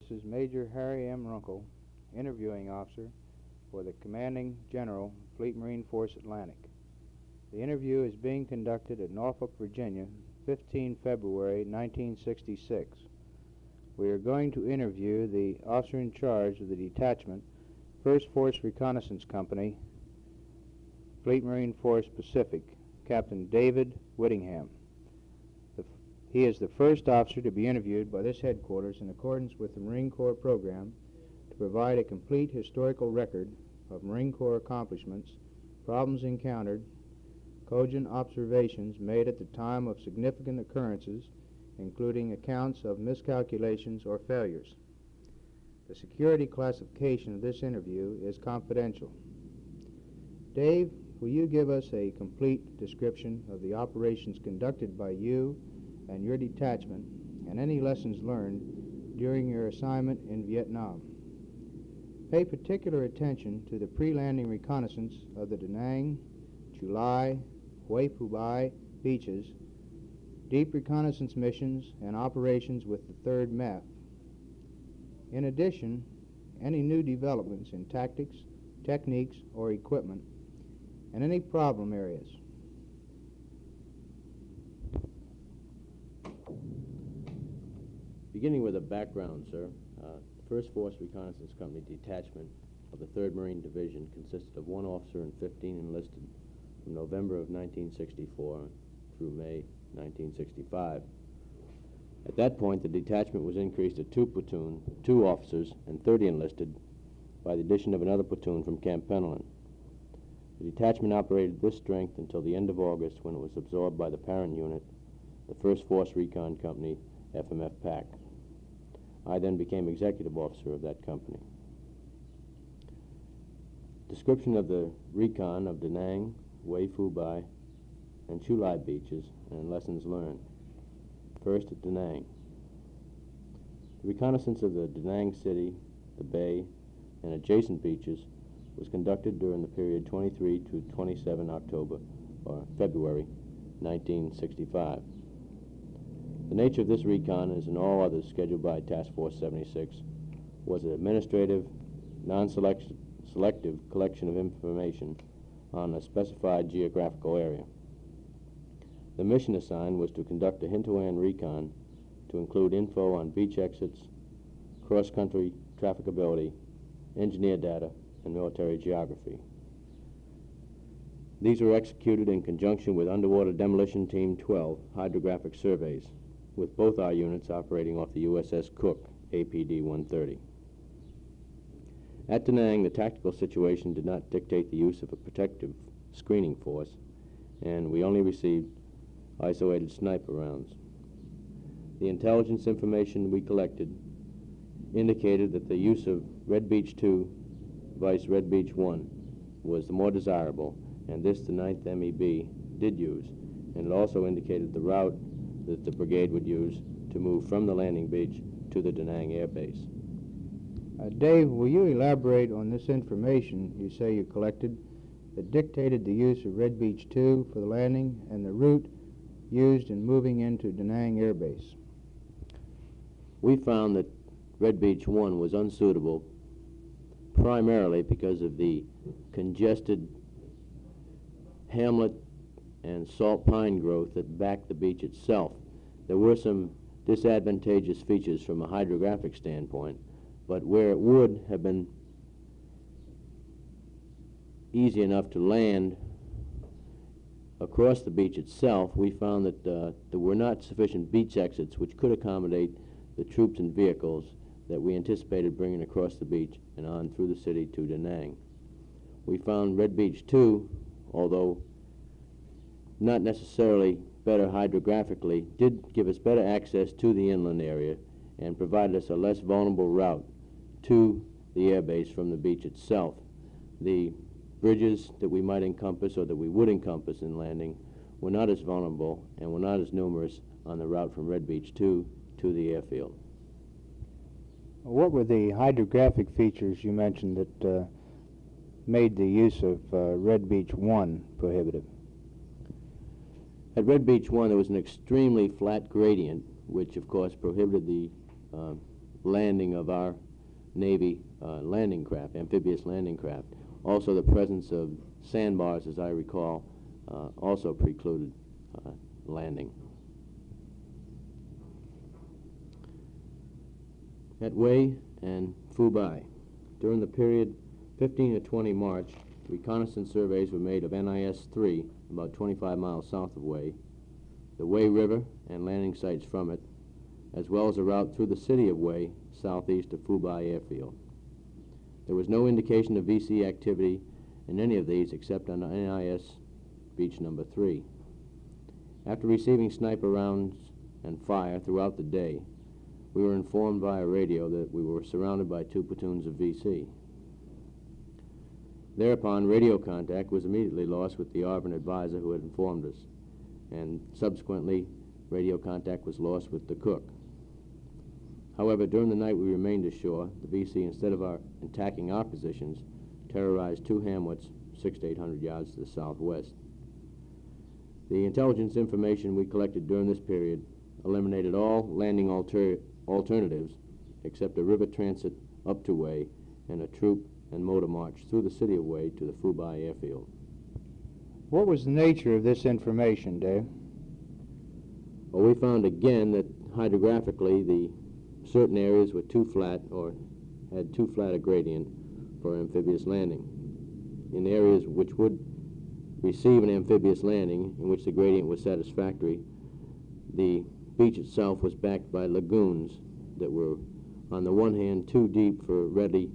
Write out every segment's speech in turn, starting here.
This is Major Harry M. Runkle, interviewing officer for the Commanding General, Fleet Marine Force Atlantic. The interview is being conducted at Norfolk, Virginia, 15 February 1966. We are going to interview the officer in charge of the Detachment, 1st Force Reconnaissance Company, Fleet Marine Force Pacific, Captain David Whittingham. He is the first officer to be interviewed by this headquarters in accordance with the Marine Corps program to provide a complete historical record of Marine Corps accomplishments, problems encountered, cogent observations made at the time of significant occurrences, including accounts of miscalculations or failures. The security classification of this interview is confidential. Dave, will you give us a complete description of the operations conducted by you and your detachment and any lessons learned during your assignment in Vietnam? Pay particular attention to the pre-landing reconnaissance of the Da Nang, Chu Lai, Hue Phu Bai beaches, deep reconnaissance missions and operations with the 3rd MEF. In addition, any new developments in tactics, techniques, or equipment, and any problem areas. Beginning with a background, sir, the 1st Force Reconnaissance Company Detachment of the 3rd Marine Division consisted of 1 officer and 15 enlisted from November of 1964 through May 1965. At that point, the detachment was increased to 2 platoon, 2 officers, and 30 enlisted by the addition of another platoon from Camp Pendleton. The detachment operated this strength until the end of August, when it was absorbed by the parent unit, the 1st Force Recon Company, FMF PAC. I then became executive officer of that company. Description of the recon of Da Nang, Hue Phu Bai, and Chu Lai beaches and lessons learned. First at Da Nang. The reconnaissance of the Da Nang city, the bay, and adjacent beaches was conducted during the period 23 to 27 October or February 1965. The nature of this recon, as in all others scheduled by Task Force 76, was an administrative, non-selective collection of information on a specified geographical area. The mission assigned was to conduct a hint-to-end recon to include info on beach exits, cross-country trafficability, engineer data, and military geography. These were executed in conjunction with Underwater Demolition Team 12 hydrographic surveys, with both our units operating off the USS Cook, APD-130. At Da Nang, the tactical situation did not dictate the use of a protective screening force, and we only received isolated sniper rounds. The intelligence information we collected indicated that the use of Red Beach 2 vice Red Beach 1 was the more desirable, and this the 9th MEB did use, and it also indicated the route that the brigade would use to move from the landing beach to the Da Nang Air Base. Dave, will you elaborate on this information you say you collected that dictated the use of Red Beach 2 for the landing and the route used in moving into Da Nang Air Base? We found that Red Beach 1 was unsuitable primarily because of the congested hamlet and salt pine growth that backed the beach itself. There were some disadvantageous features from a hydrographic standpoint, but where it would have been easy enough to land across the beach itself, we found that there were not sufficient beach exits which could accommodate the troops and vehicles that we anticipated bringing across the beach and on through the city to Da Nang. We found Red Beach 2, although not necessarily better hydrographically, did give us better access to the inland area and provided us a less vulnerable route to the airbase from the beach itself. The bridges that we might encompass or that we would encompass in landing were not as vulnerable and were not as numerous on the route from Red Beach 2 to the airfield. What were the hydrographic features you mentioned that made the use of Red Beach 1 prohibitive? At Red Beach 1, there was an extremely flat gradient, which of course prohibited the landing of our Navy landing craft, amphibious landing craft. Also, the presence of sandbars, as I recall, also precluded landing. At Wei and Fubai, during the period 15 to 20 March, reconnaissance surveys were made of NIS-3, about 25 miles south of Wei, the Wei River and landing sites from it, as well as a route through the city of Wei, southeast of Fubai Airfield. There was no indication of VC activity in any of these except on NIS beach number 3. After receiving sniper rounds and fire throughout the day, we were informed via radio that we were surrounded by 2 platoons of VC. Thereupon, radio contact was immediately lost with the ARVN advisor who had informed us, and subsequently, radio contact was lost with the cook. However, during the night we remained ashore, the VC, instead of attacking our positions, terrorized 2 hamlets 600 to 800 yards to the southwest. The intelligence information we collected during this period eliminated all landing alternatives except a river transit up to Wei and a troop and motor march through the city of Wei to the Fubai airfield. What was the nature of this information, Dave? Well, we found again that hydrographically the certain areas were too flat or had too flat a gradient for amphibious landing. In areas which would receive an amphibious landing, in which the gradient was satisfactory, the beach itself was backed by lagoons that were, on the one hand, too deep for ready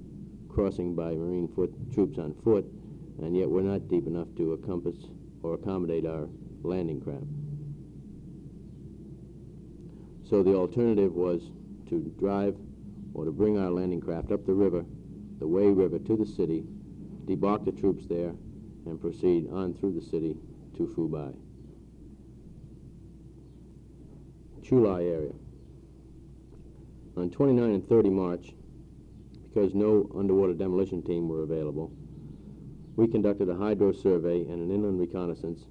crossing by Marine troops on foot, and yet were not deep enough to encompass or accommodate our landing craft. So the alternative was to drive or to bring our landing craft up the river, the Wei River, to the city, debark the troops there, and proceed on through the city to Fubai. Chulai area. On 29 and 30 March, because no underwater demolition team were available, we conducted a hydro survey and an inland reconnaissance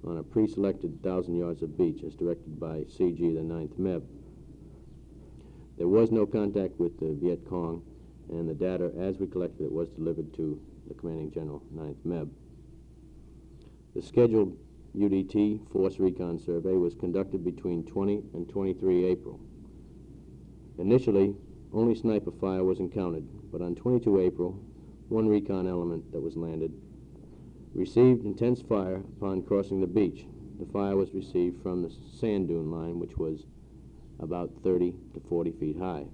on a pre-selected 1,000 yards of beach as directed by CG, the 9th MEB. There was no contact with the Viet Cong, and the data as we collected it was delivered to the Commanding General, 9th MEB. The scheduled UDT Force Recon survey was conducted between 20 and 23 April. Initially, only sniper fire was encountered, but on 22 April, 1 recon element that was landed received intense fire upon crossing the beach. The fire was received from the sand dune line, which was about 30 to 40 feet high.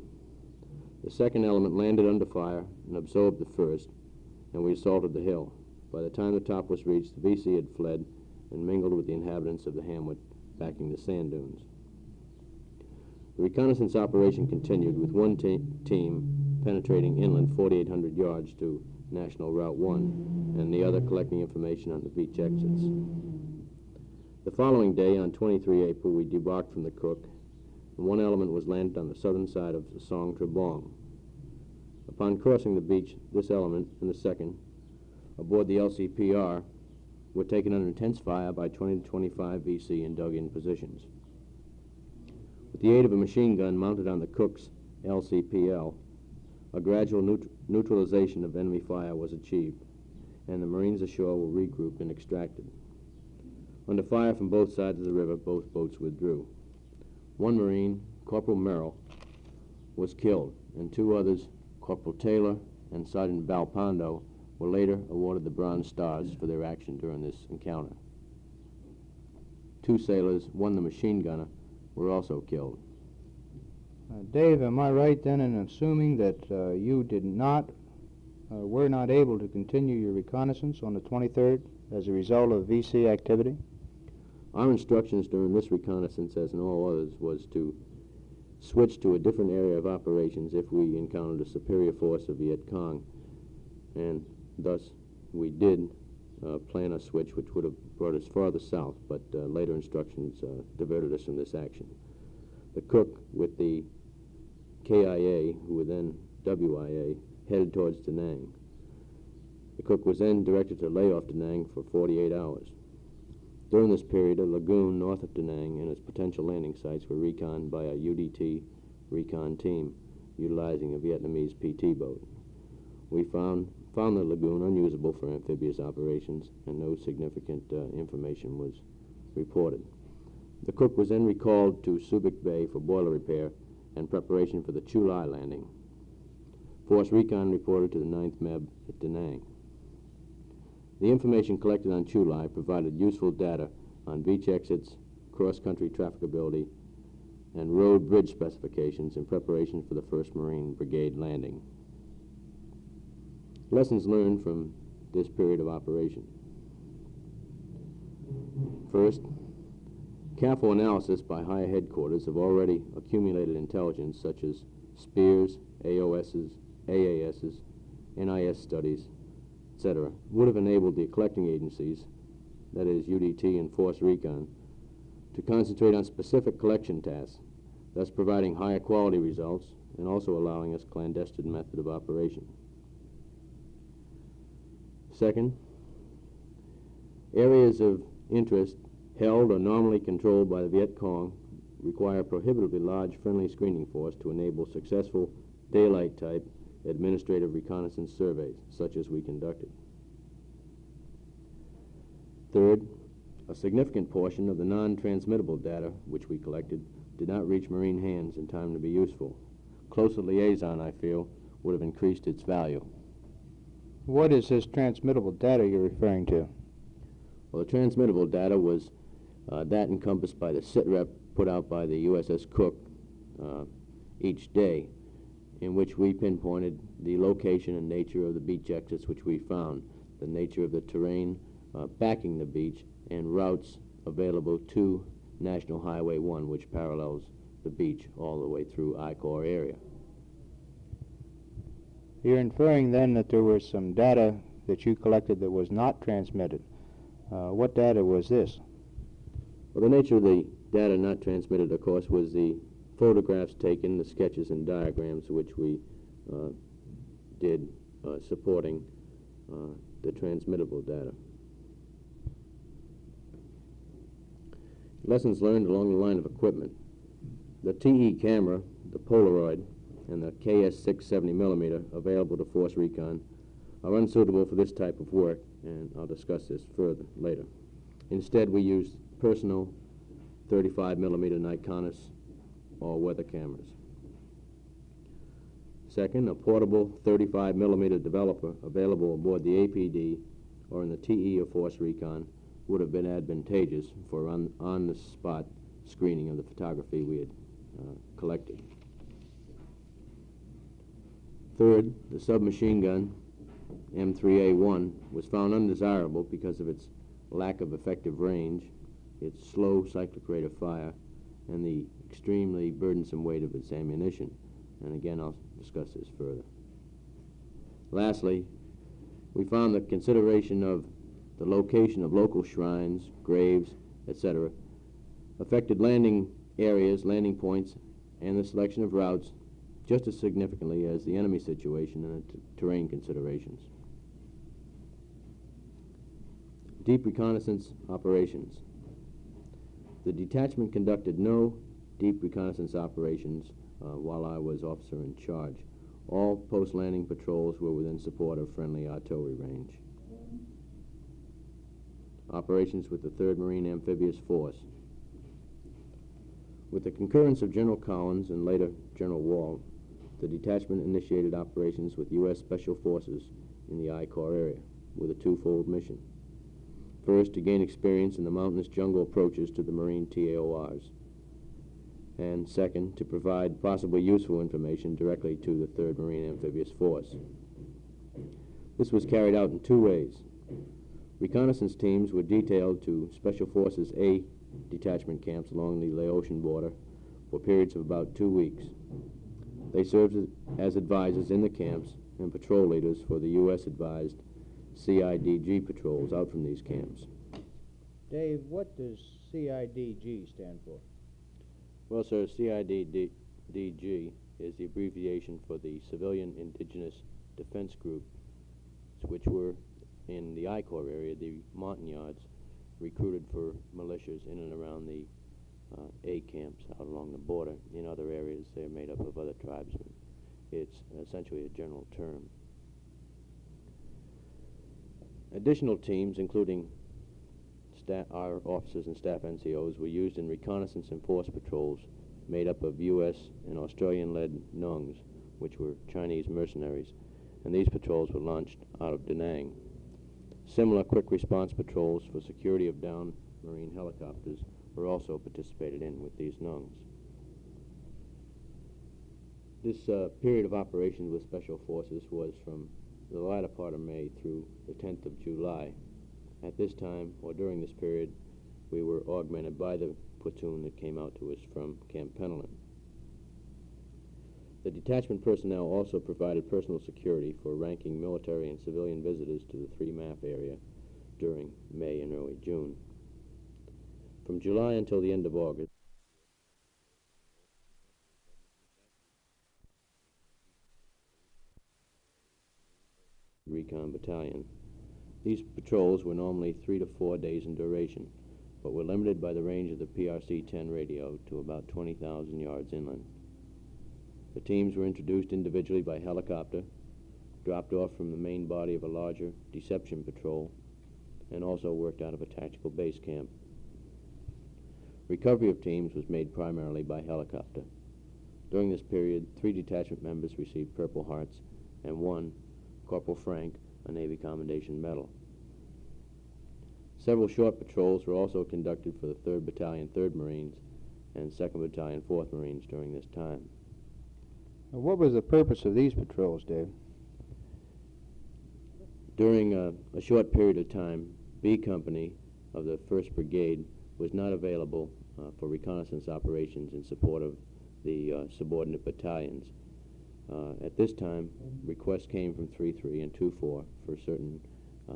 The second element landed under fire and absorbed the first, and we assaulted the hill. By the time the top was reached, the VC had fled and mingled with the inhabitants of the hamlet backing the sand dunes. The reconnaissance operation continued with one team penetrating inland 4,800 yards to National Route 1 and the other collecting information on the beach exits. The following day, on 23 April, we debarked from the Cook, and 1 element was landed on the southern side of the Song Trebong. Upon crossing the beach, this element and the second, aboard the LCPR, were taken under intense fire by 20 to 25 VC in dug-in positions. With the aid of a machine gun mounted on the Cook's LCPL, a gradual neutralization of enemy fire was achieved, and the Marines ashore were regrouped and extracted. Under fire from both sides of the river, both boats withdrew. 1 Marine, Corporal Merrill, was killed, and 2 others, Corporal Taylor and Sergeant Balpando, were later awarded the Bronze Stars for their action during this encounter. 2 sailors, 1 the machine gunner, were also killed. Dave, am I right then in assuming that you were not able to continue your reconnaissance on the 23rd as a result of VC activity? Our instructions during this reconnaissance, as in all others, was to switch to a different area of operations if we encountered a superior force of Viet Cong, and thus we did plan a switch which would have brought us farther south, but later instructions diverted us from this action. The Cook, with the KIA, who were then WIA, headed towards Da Nang. The Cook was then directed to lay off Da Nang for 48 hours. During this period, a lagoon north of Da Nang and its potential landing sites were reconned by a UDT recon team, utilizing a Vietnamese PT boat. We found the lagoon unusable for amphibious operations, and no significant information was reported. The cook was then recalled to Subic Bay for boiler repair and preparation for the Chu Lai landing. Force Recon reported to the 9th MEB at Da Nang. The information collected on Chu Lai provided useful data on beach exits, cross-country trafficability, and road bridge specifications in preparation for the 1st Marine Brigade landing. Lessons learned from this period of operation. First, careful analysis by higher headquarters of already accumulated intelligence such as SPEARS, AOSs, AASs, NIS studies, etc., would have enabled the collecting agencies, that is UDT and Force Recon, to concentrate on specific collection tasks, thus providing higher quality results and also allowing us clandestine method of operation. Second, areas of interest held or normally controlled by the Viet Cong require prohibitively large friendly screening force to enable successful daylight-type administrative reconnaissance surveys, such as we conducted. Third, a significant portion of the non-transmittable data which we collected did not reach Marine hands in time to be useful. Closer liaison, I feel, would have increased its value. What is this transmittable data you're referring to? Well, the transmittable data was that encompassed by the SITREP put out by the USS Cook each day, in which we pinpointed the location and nature of the beach exits which we found, the nature of the terrain backing the beach, and routes available to National Highway 1, which parallels the beach all the way through I-Corps area. You're inferring then that there was some data that you collected that was not transmitted. What data was this? Well, the nature of the data not transmitted, of course, was the photographs taken, the sketches and diagrams which we did supporting the transmittable data. Lessons learned along the line of equipment. The TE camera, the Polaroid, and the KS 670mm available to Force Recon are unsuitable for this type of work, and I'll discuss this further later. Instead, we used personal 35mm Nikonis or weather cameras. Second, a portable 35mm developer available aboard the APD or in the TE of Force Recon would have been advantageous for on-the-spot screening of the photography we had collected. Third, the submachine gun M3A1 was found undesirable because of its lack of effective range, its slow cyclic rate of fire, and the extremely burdensome weight of its ammunition. And again, I'll discuss this further. Lastly, we found the consideration of the location of local shrines, graves, etc., affected landing areas, landing points, and the selection of routes just as significantly as the enemy situation and the terrain considerations. Deep reconnaissance operations. The detachment conducted no deep reconnaissance operations while I was officer in charge. All post-landing patrols were within support of friendly artillery range. Operations with the 3rd Marine Amphibious Force. With the concurrence of General Collins and later General Wall, the detachment initiated operations with U.S. Special Forces in the I-Corps area with a twofold mission. First, to gain experience in the mountainous jungle approaches to the Marine TAORs, and second, to provide possibly useful information directly to the 3rd Marine Amphibious Force. This was carried out in 2 ways. Reconnaissance teams were detailed to Special Forces A detachment camps along the Laotian border for periods of about 2 weeks. They served as advisors in the camps and patrol leaders for the U.S.-advised CIDG patrols out from these camps. Dave, what does CIDG stand for? Well, sir, CIDG is the abbreviation for the Civilian Indigenous Defense Group, which were in the I-Corps area, the Montagnards, recruited for militias in and around the A camps out along the border. In other areas, they're made up of other tribesmen. it's essentially a general term. Additional teams, including our officers and staff NCOs, were used in reconnaissance and force patrols made up of U.S. and Australian-led Nungs, which were Chinese mercenaries, and these patrols were launched out of Da Nang. Similar quick response patrols for security of downed Marine helicopters were also participated in with these Nungs. This period of operations with Special Forces was from the latter part of May through the 10th of July. At this time, or during this period, we were augmented by the platoon that came out to us from Camp Pendleton. The detachment personnel also provided personal security for ranking military and civilian visitors to the 3 MAF area during May and early June. From July until the end of August, Recon Battalion. These patrols were normally 3 to 4 days in duration, but were limited by the range of the PRC-10 radio to about 20,000 yards inland. The teams were introduced individually by helicopter, dropped off from the main body of a larger deception patrol, and also worked out of a tactical base camp. Recovery of teams was made primarily by helicopter. During this period, 3 detachment members received Purple Hearts, and 1, Corporal Frank, a Navy Commendation Medal. Several short patrols were also conducted for the 3rd Battalion, 3rd Marines, and 2nd Battalion, 4th Marines during this time. What was the purpose of these patrols, Dave? During a short period of time, B Company of the 1st Brigade was not available for reconnaissance operations in support of the subordinate battalions. At this time, requests came from 3-3 and 2-4 for certain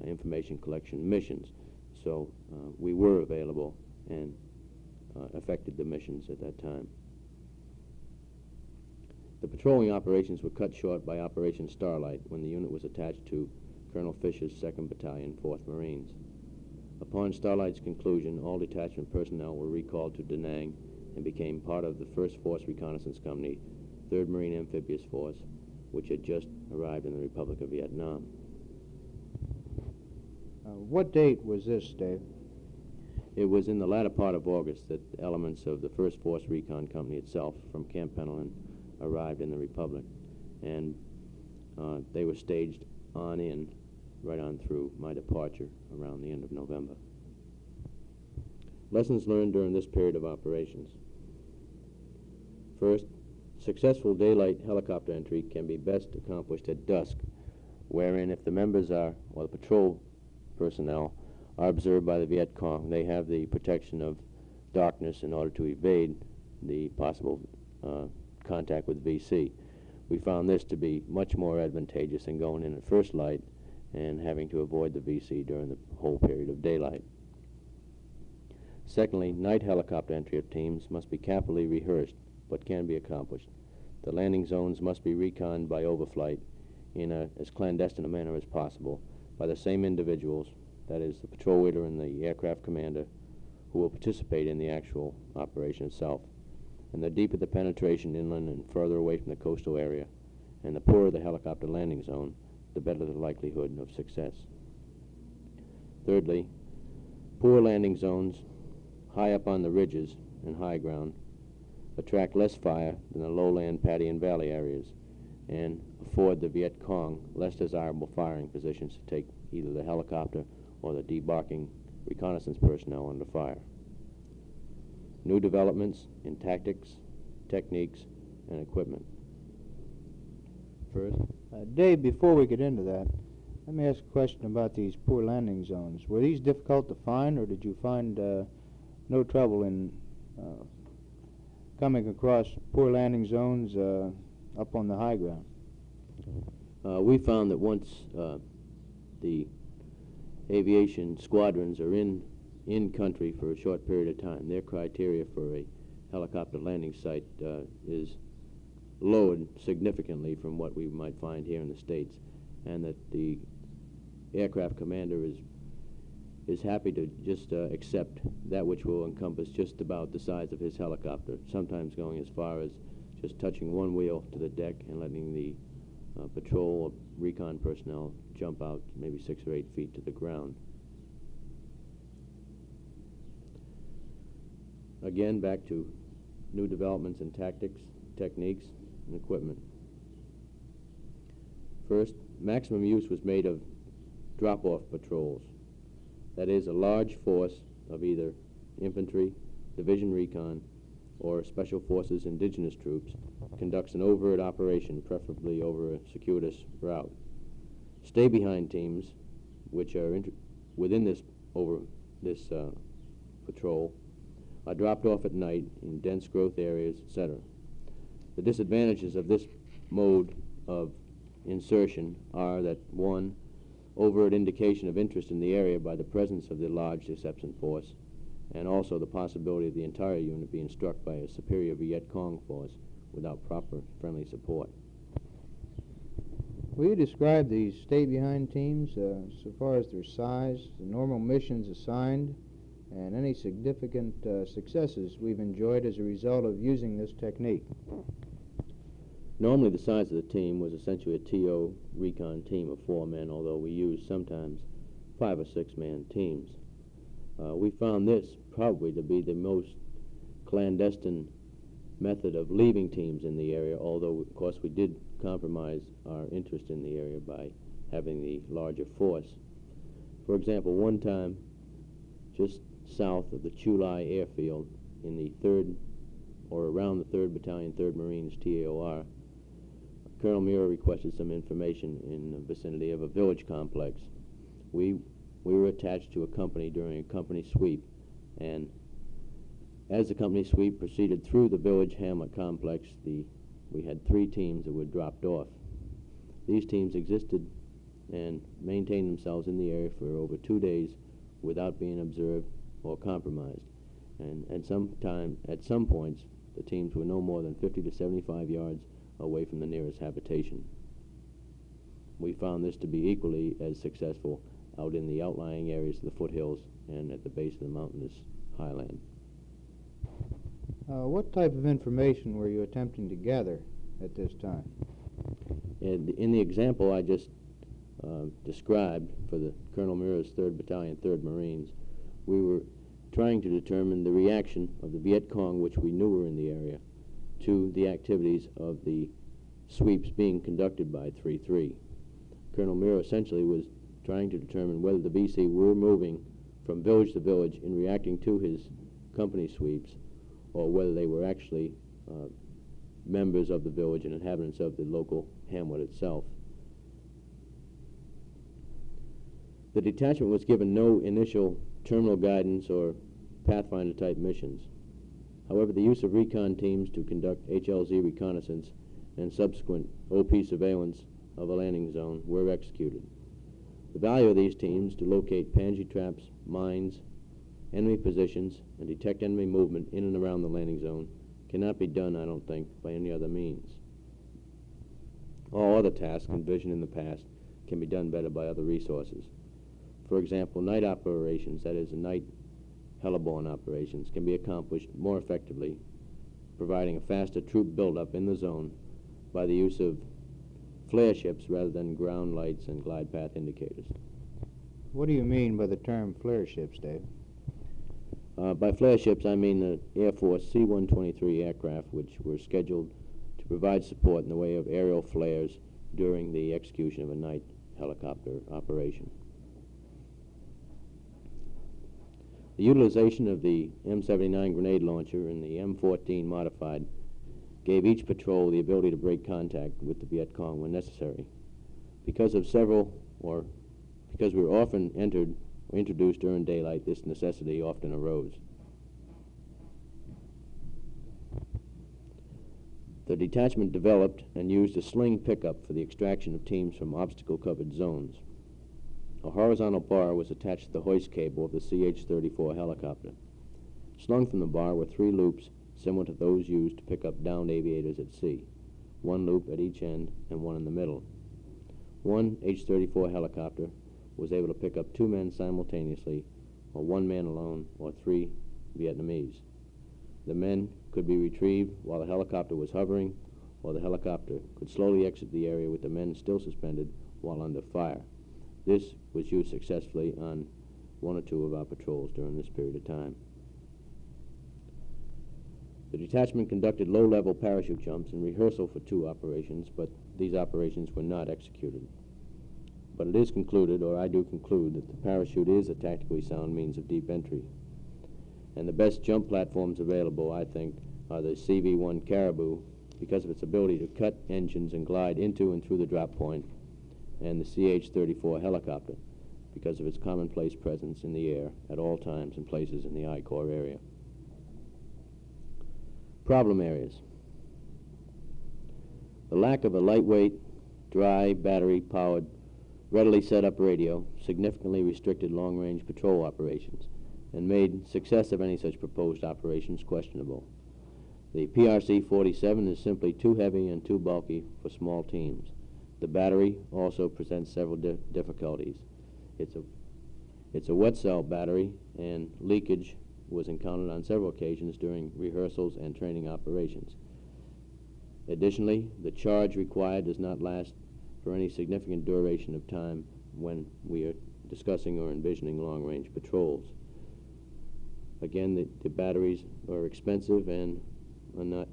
information collection missions. So we were available and effected the missions at that time. The patrolling operations were cut short by Operation Starlight when the unit was attached to Colonel Fisher's 2nd Battalion, 4th Marines. Upon Starlight's conclusion, all detachment personnel were recalled to Da Nang and became part of the 1st Force Reconnaissance Company, 3rd Marine Amphibious Force, which had just arrived in the Republic of Vietnam. What date was this, Dave? It was in the latter part of August that elements of the 1st Force Recon Company itself from Camp Pendleton arrived in the Republic, and they were staged on in right on through my departure around the end of November. Lessons learned during this period of operations. First, successful daylight helicopter entry can be best accomplished at dusk, wherein if the members are, or the patrol personnel, are observed by the Viet Cong, they have the protection of darkness in order to evade the possible contact with VC. We found this to be much more advantageous than going in at first light and having to avoid the VC during the whole period of daylight. Secondly, night helicopter entry of teams must be carefully rehearsed, but can be accomplished. The landing zones must be reconned by overflight in as clandestine a manner as possible by the same individuals, that is, the patrol leader and the aircraft commander, who will participate in the actual operation itself. And the deeper the penetration inland and further away from the coastal area, and the poorer the helicopter landing zone, the better the likelihood of success. Thirdly, poor landing zones high up on the ridges and high ground attract less fire than the lowland, paddy, and valley areas, and afford the Viet Cong less desirable firing positions to take either the helicopter or the debarking reconnaissance personnel under fire. New developments in tactics, techniques, and equipment. First, Dave, before we get into that, let me ask a question about these poor landing zones. Were these difficult to find, or did you find no trouble in coming across poor landing zones up on the high ground? We found that once the aviation squadrons are in country for a short period of time, their criteria for a helicopter landing site is lowered significantly from what we might find here in the States, and that the aircraft commander is happy to just accept that which will encompass just about the size of his helicopter, sometimes going as far as just touching one wheel to the deck and letting the patrol or recon personnel jump out maybe 6 or 8 feet to the ground. Again, back to new developments in tactics, techniques, and equipment. First, maximum use was made of drop-off patrols. That is, a large force of either infantry, division recon, or Special Forces indigenous troops conducts an overt operation, preferably over a circuitous route. Stay-behind teams, which are within this patrol, are dropped off at night in dense growth areas, etc. The disadvantages of this mode of insertion are that, one, overt indication of interest in the area by the presence of the large deception force, and also the possibility of the entire unit being struck by a superior Viet Cong force without proper friendly support. Will you describe these stay-behind teams so far as their size, the normal missions assigned, and any significant successes we've enjoyed as a result of using this technique? Normally the size of the team was essentially a TO recon team of 4 men, although we used sometimes 5 or 6 man teams. We found this probably to be the most clandestine method of leaving teams in the area, although of course we did compromise our interest in the area by having the larger force. For example, one time just south of the Chulai airfield in the 3rd or around the 3rd Battalion, 3rd Marines TAOR, Colonel Muir requested some information in the vicinity of a village complex. We were attached to a company during a company sweep, and as the company sweep proceeded through the village hamlet complex, we had 3 teams that were dropped off. These teams existed and maintained themselves in the area for over 2 days without being observed or compromised. And at some points, the teams were no more than 50 to 75 yards away from the nearest habitation. We found this to be equally as successful out in the outlying areas of the foothills and at the base of the mountainous highland. What type of information were you attempting to gather at this time? In the example I just described for the Colonel Muir's 3rd Battalion, 3rd Marines, we were trying to determine the reaction of the Viet Cong, which we knew were in the area, to the activities of the sweeps being conducted by 3-3. Colonel Muir essentially was trying to determine whether the BC were moving from village to village in reacting to his company sweeps, or whether they were actually members of the village and inhabitants of the local hamlet itself. The detachment was given no initial terminal guidance or Pathfinder-type missions. However, the use of recon teams to conduct HLZ reconnaissance and subsequent OP surveillance of a landing zone were executed. The value of these teams to locate Panji traps, mines, enemy positions, and detect enemy movement in and around the landing zone cannot be done, I don't think, by any other means. All other tasks envisioned in the past can be done better by other resources. For example, night operations, that is, night heliborne operations, can be accomplished more effectively, providing a faster troop buildup in the zone by the use of flare ships rather than ground lights and glide path indicators. What do you mean by the term flare ships, Dave? By flare ships, I mean the Air Force C-123 aircraft, which were scheduled to provide support in the way of aerial flares during the execution of a night helicopter operation. The utilization of the M79 grenade launcher and the M14 modified gave each patrol the ability to break contact with the Viet Cong when necessary. Because we were often entered or introduced during daylight, this necessity often arose. The detachment developed and used a sling pickup for the extraction of teams from obstacle-covered zones. A horizontal bar was attached to the hoist cable of the CH-34 helicopter. Slung from the bar were 3 loops similar to those used to pick up downed aviators at sea, 1 loop at each end and 1 in the middle. One H-34 helicopter was able to pick up 2 men simultaneously, or 1 man alone, or 3 Vietnamese. The men could be retrieved while the helicopter was hovering, or the helicopter could slowly exit the area with the men still suspended while under fire. This was used successfully on one or two of our patrols during this period of time. The detachment conducted low-level parachute jumps in rehearsal for 2 operations, but these operations were not executed. But it is concluded, or I do conclude, that the parachute is a tactically sound means of deep entry. And the best jump platforms available, I think, are the CV-1 Caribou, because of its ability to cut engines and glide into and through the drop point, and the CH-34 helicopter, because of its commonplace presence in the air at all times and places in the I-Corps area. Problem areas. The lack of a lightweight, dry, battery-powered, readily set-up radio significantly restricted long-range patrol operations and made success of any such proposed operations questionable. The PRC-47 is simply too heavy and too bulky for small teams. The battery also presents several difficulties. It's a wet cell battery, and leakage was encountered on several occasions during rehearsals and training operations. Additionally, the charge required does not last for any significant duration of time when we are discussing or envisioning long-range patrols. Again, the batteries are expensive and are not,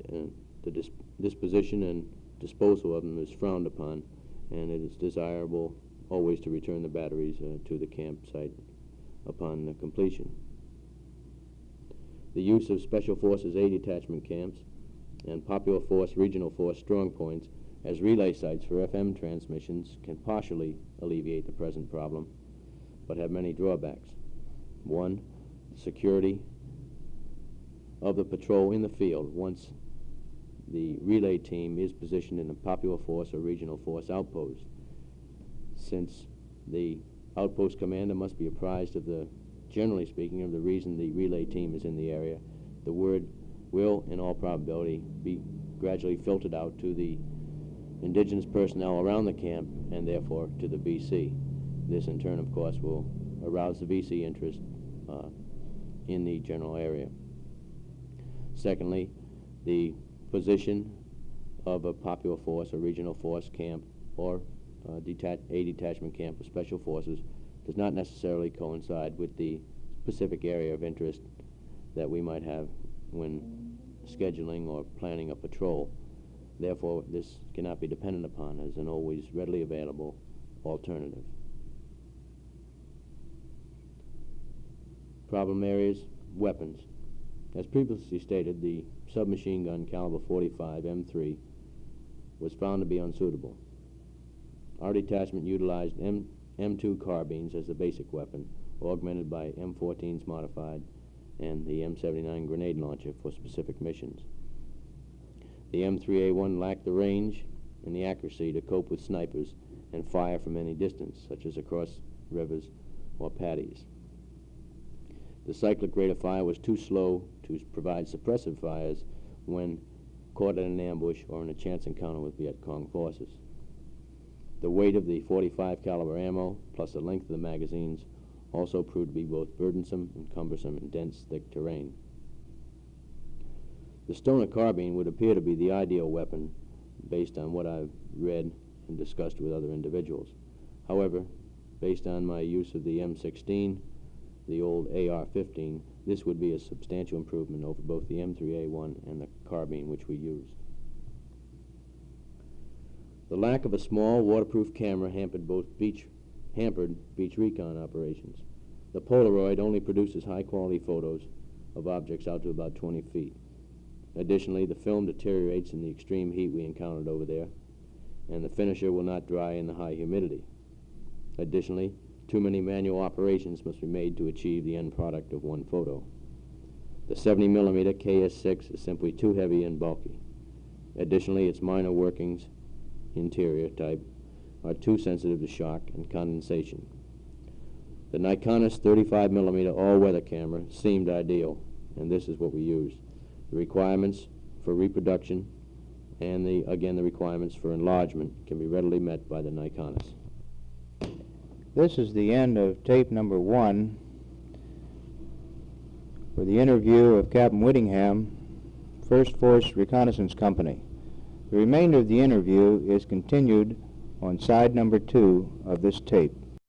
the disposition and disposal of them is frowned upon, and it is desirable always to return the batteries to the campsite upon completion. The use of Special Forces A detachment camps and Popular Force Regional Force strong points as relay sites for FM transmissions can partially alleviate the present problem, but have many drawbacks. One, security of the patrol in the field once the relay team is positioned in a Popular Force or Regional Force outpost. Since the outpost commander must be apprised of the, generally speaking, of the reason the relay team is in the area, the word will, in all probability, be gradually filtered out to the indigenous personnel around the camp and therefore to the VC. This in turn, of course, will arouse the VC interest in the general area. Secondly, the position of a Popular Force or Regional Force camp or a detachment camp of Special Forces does not necessarily coincide with the specific area of interest that we might have when scheduling or planning a patrol. Therefore, this cannot be depended upon as an always readily available alternative. Problem areas, weapons. As previously stated, the submachine gun caliber .45 M3 was found to be unsuitable. Our detachment utilized M2 carbines as the basic weapon, augmented by M14s modified and the M79 grenade launcher for specific missions. The M3A1 lacked the range and the accuracy to cope with snipers and fire from any distance, such as across rivers or paddies. The cyclic rate of fire was too slow to provide suppressive fires when caught in an ambush or in a chance encounter with Viet Cong forces. The weight of the .45 caliber ammo, plus the length of the magazines, also proved to be both burdensome and cumbersome in dense, thick terrain. The Stoner carbine would appear to be the ideal weapon based on what I've read and discussed with other individuals. However, based on my use of the M16, the old AR-15, this would be a substantial improvement over both the M3A1 and the carbine which we used. The lack of a small waterproof camera hampered beach recon operations. The Polaroid only produces high-quality photos of objects out to about 20 feet. Additionally, the film deteriorates in the extreme heat we encountered over there, and the finisher will not dry in the high humidity. Additionally, too many manual operations must be made to achieve the end product of one photo. The 70mm KS6 is simply too heavy and bulky. Additionally, its minor workings, interior type, are too sensitive to shock and condensation. The Nikonus 35mm all-weather camera seemed ideal, and this is what we used. The requirements for reproduction and the requirements for enlargement can be readily met by the Nikonus. This is the end of tape number 1 for the interview of Captain Whittingham 1st Force Reconnaissance Company. The remainder of the interview is continued on side number 2 of this tape.